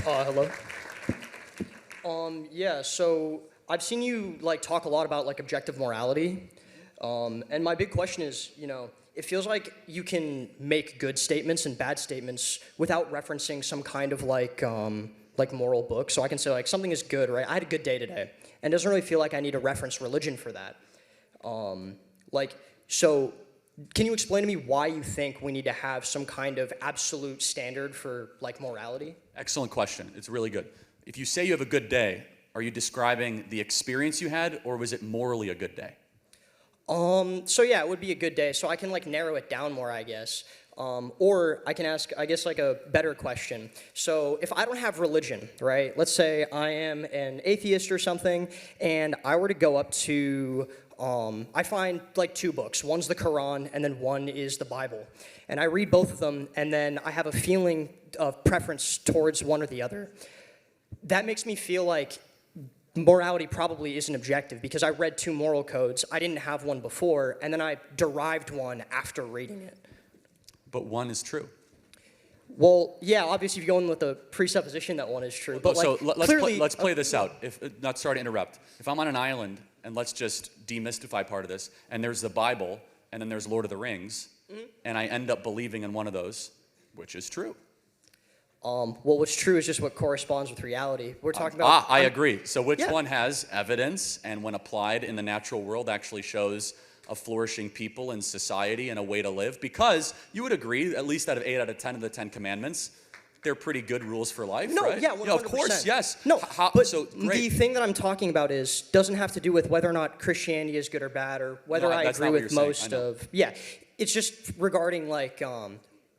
Hello. Yeah, so I've seen you talk a lot about objective morality. And my big question is, it feels like you can make good statements and bad statements without referencing some kind of moral book. So I can say something is good, right? I had a good day today, and it doesn't really feel like I need to reference religion for that. So can you explain to me why you think we need to have some kind of absolute standard for morality? Excellent question. It's really good. If you say you have a good day, are you describing the experience you had, or was it morally a good day? So yeah, it would be a good day. So I can narrow it down more, I guess. Or I can ask, I guess, a better question. So if I don't have religion, right? Let's say I am an atheist or something, and I were to go up to, I find two books. One's the Quran, and then one is the Bible. And I read both of them, and then I have a feeling of preference towards one or the other. That makes me feel like morality probably isn't objective, because I read two moral codes, I didn't have one before, and then I derived one after reading it. But one is true. Well, yeah, obviously if you go in with the presupposition that one is true, but so clearly... let's play this out. Not sorry to interrupt. If I'm on an island, and let's just demystify part of this, and there's the Bible, and then there's Lord of the Rings, and I end up believing in one of those, which is true? Well, what's true is just what corresponds with reality. We're talking about... I agree. So which one has evidence, and when applied in the natural world, actually shows a flourishing people in society and a way to live? Because you would agree, at least out of 8 out of 10 of the 10 commandments, they're pretty good rules for life, no, right? Yeah, 100%. Of course, yes. No, but so, the thing that I'm talking about doesn't have to do with whether or not Christianity is good or bad, or whether I agree with most of... Yeah, it's just regarding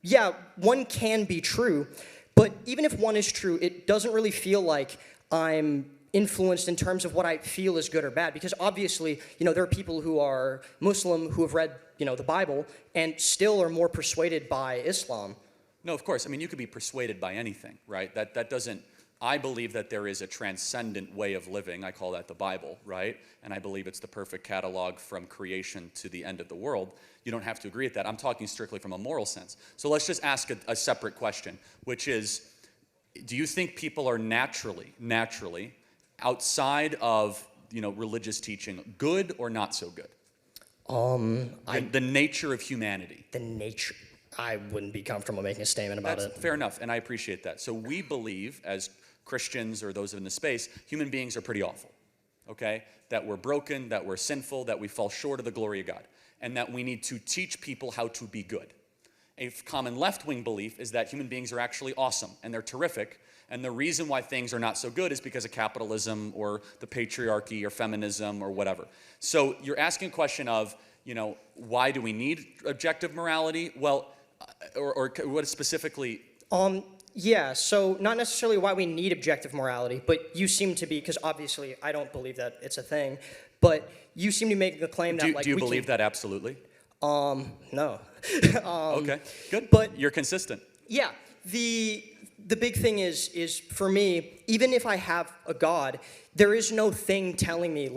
yeah, one can be true, but even if one is true, it doesn't really feel like I'm influenced in terms of what I feel is good or bad, because obviously, there are people who are Muslim who have read, the Bible and still are more persuaded by Islam. No, of course. I mean, you could be persuaded by anything, right? That doesn't... I believe that there is a transcendent way of living. I call that the Bible, right? And I believe it's the perfect catalog from creation to the end of the world. You don't have to agree with that. I'm talking strictly from a moral sense. So let's just ask a separate question, which is, do you think people are naturally, outside of, religious teaching, good or not so good? The nature of humanity. The nature... I wouldn't be comfortable making a statement about it. Fair enough, and I appreciate that. So we believe, as Christians or those in the space, human beings are pretty awful, okay? That we're broken, that we're sinful, that we fall short of the glory of God, and that we need to teach people how to be good. A common left-wing belief is that human beings are actually awesome, and they're terrific, and the reason why things are not so good is because of capitalism or the patriarchy or feminism or whatever. So you're asking a question of, why do we need objective morality? Well, or what specifically? Yeah, so not necessarily why we need objective morality, but you seem to be, because obviously I don't believe that it's a thing, but you seem to make the claim that do you believe that absolutely? No. Okay, good. But you're consistent. Yeah, the big thing is for me, even if I have a God, there is no thing telling me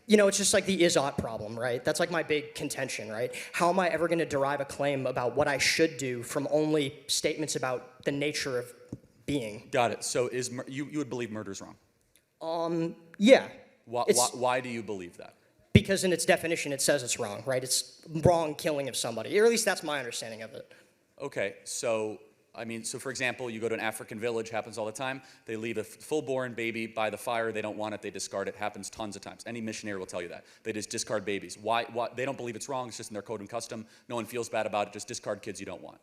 it's just the is-ought problem, right? That's my big contention, right? How am I ever going to derive a claim about what I should do from only statements about the nature of being? Got it. So you would believe murder's wrong? Yeah. Why do you believe that? Because in its definition, it says it's wrong, right? It's wrong killing of somebody, or at least that's my understanding of it. Okay, so for example, you go to an African village, happens all the time. They leave a full-born baby by the fire. They don't want it. They discard it. Happens tons of times. Any missionary will tell you that. They just discard babies. Why? They don't believe it's wrong. It's just in their code and custom. No one feels bad about it. Just discard kids you don't want.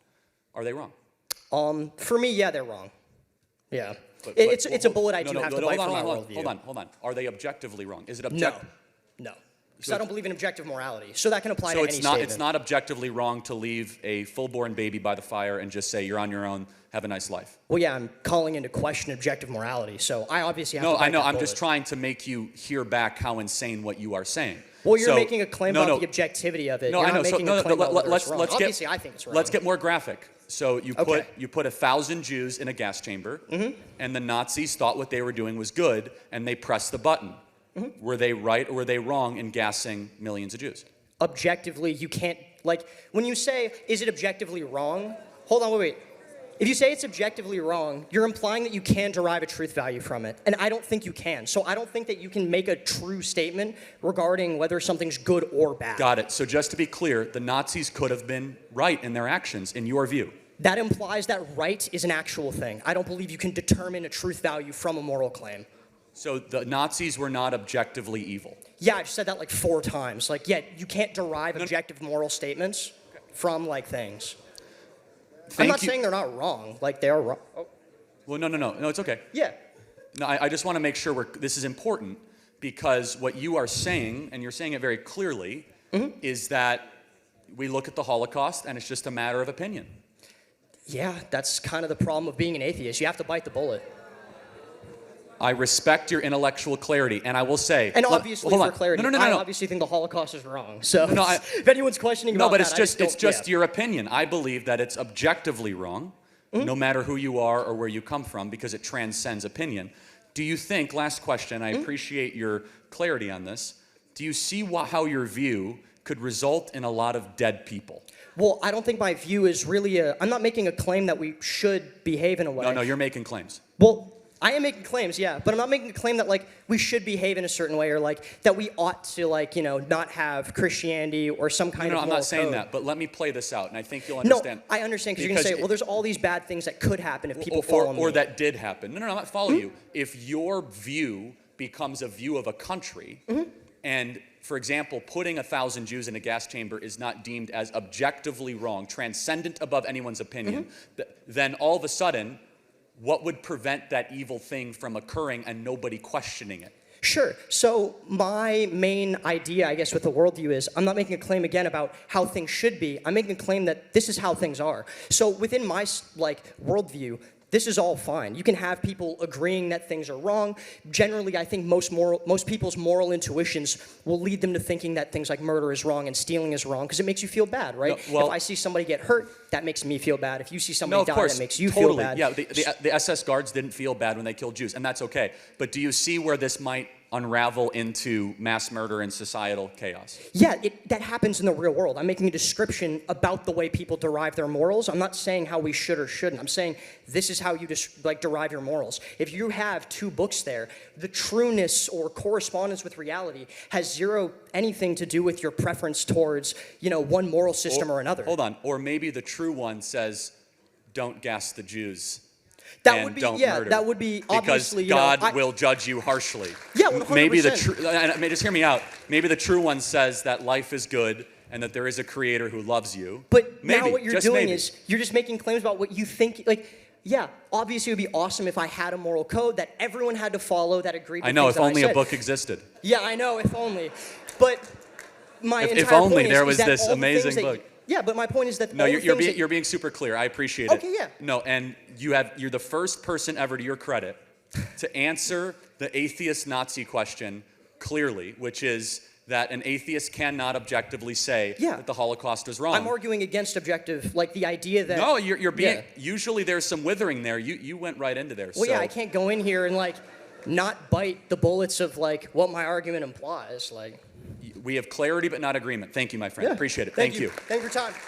Are they wrong? For me, yeah, they're wrong. Yeah. It's a bullet I do have to bite for my worldview. Hold on. Are they objectively wrong? Is it objective? No. Because I don't believe in objective morality. So that can apply to any statement. So it's not objectively wrong to leave a full-born baby by the fire and just say, you're on your own, have a nice life. Well, yeah, I'm calling into question objective morality, so I obviously have to bite No, I know. that I'm bullet. just trying to make you hear back how insane what you are saying. Well, you're making a claim about the objectivity of it. No, you're I know. Not making a claim about whether it's wrong. Obviously, I think it's wrong. Let's get more graphic. So you put 1,000 Jews in a gas chamber, and the Nazis thought what they were doing was good, and they pressed the button. Were they right or were they wrong in gassing millions of Jews? Objectively, you can't, when you say, is it objectively wrong? Hold on, wait. If you say it's objectively wrong, you're implying that you can derive a truth value from it, and I don't think you can. So I don't think that you can make a true statement regarding whether something's good or bad. Got it. So just to be clear, the Nazis could have been right in their actions, in your view. That implies that right is an actual thing. I don't believe you can determine a truth value from a moral claim. So the Nazis were not objectively evil. Yeah, I've said that like 4 times. Like, yeah, you can't derive objective moral statements from like things. I'm not saying they're not wrong. Like, they are wrong. Oh. Well, no, it's okay. Yeah. No, I just want to make sure this is important, because what you are saying, and you're saying it very clearly, is that we look at the Holocaust and it's just a matter of opinion. Yeah, that's kind of the problem of being an atheist. You have to bite the bullet. I respect your intellectual clarity, and I will say... And obviously, for clarity, no. I obviously think the Holocaust is wrong. So if anyone's questioning about that, it's just your opinion. I believe that it's objectively wrong, no matter who you are or where you come from, because it transcends opinion. Do you think, last question, I appreciate your clarity on this, do you see how your view could result in a lot of dead people? Well, I don't think my view is really I'm not making a claim that we should behave in a way. No, you're making claims. Well, I am making claims, yeah, but I'm not making a claim that, like, we should behave in a certain way, or, like, that we ought to, like, you know, not have Christianity or some kind of moral I'm not saying code. that, but let me play this out, and I think you'll understand. No, I understand, because you're going to say, well, there's all these bad things that could happen if people follow me. Or that did happen. No, I'm not following you. If your view becomes a view of a country, and, for example, putting 1,000 Jews in a gas chamber is not deemed as objectively wrong, transcendent above anyone's opinion, then all of a sudden, what would prevent that evil thing from occurring and nobody questioning it? Sure. So my main idea, I guess, with the worldview is I'm not making a claim, again, about how things should be. I'm making a claim that this is how things are. So within my, like, worldview, this is all fine. You can have people agreeing that things are wrong. Generally, I think most people's moral intuitions will lead them to thinking that things like murder is wrong and stealing is wrong, because it makes you feel bad, right? No, well, if I see somebody get hurt, that makes me feel bad. If you see somebody die, that makes you feel bad. Yeah, the SS guards didn't feel bad when they killed Jews, and that's okay. But do you see where this might unravel into mass murder and societal chaos? Yeah, that happens in the real world. I'm making a description about the way people derive their morals. I'm not saying how we should or shouldn't. I'm saying this is how you derive your morals. If you have 2 books there, the trueness or correspondence with reality has anything to do with your preference towards, you know, one moral system or another. Hold on. Or maybe the true one says, don't gas the Jews. That would be, murder, that would be obviously, because God will judge you harshly. Yeah, 100%. Maybe just hear me out. Maybe the true one says that life is good and that there is a creator who loves you. But maybe, now what you're doing is you're just making claims about what you think, like, yeah, obviously it would be awesome if I had a moral code that everyone had to follow that agreed with I know, things if that only I said. a book existed. Yeah, I know, if only. But my entire if only point there is was that this all the amazing things that book. Yeah, but my point is that no, you're being super clear. I appreciate it. Okay, yeah. No, and you're the first person ever, to your credit, to answer the atheist Nazi question clearly, which is that an atheist cannot objectively say that the Holocaust is wrong. I'm arguing against objective, like the idea that... No, you're being... Usually there's some withering there. You went right into there. Well, yeah, I can't go in here and, like, not bite the bullets of, like, what my argument implies, like... We have clarity but not agreement. Thank you, my friend. Yeah. Appreciate it. Thank you. Thank you for your time.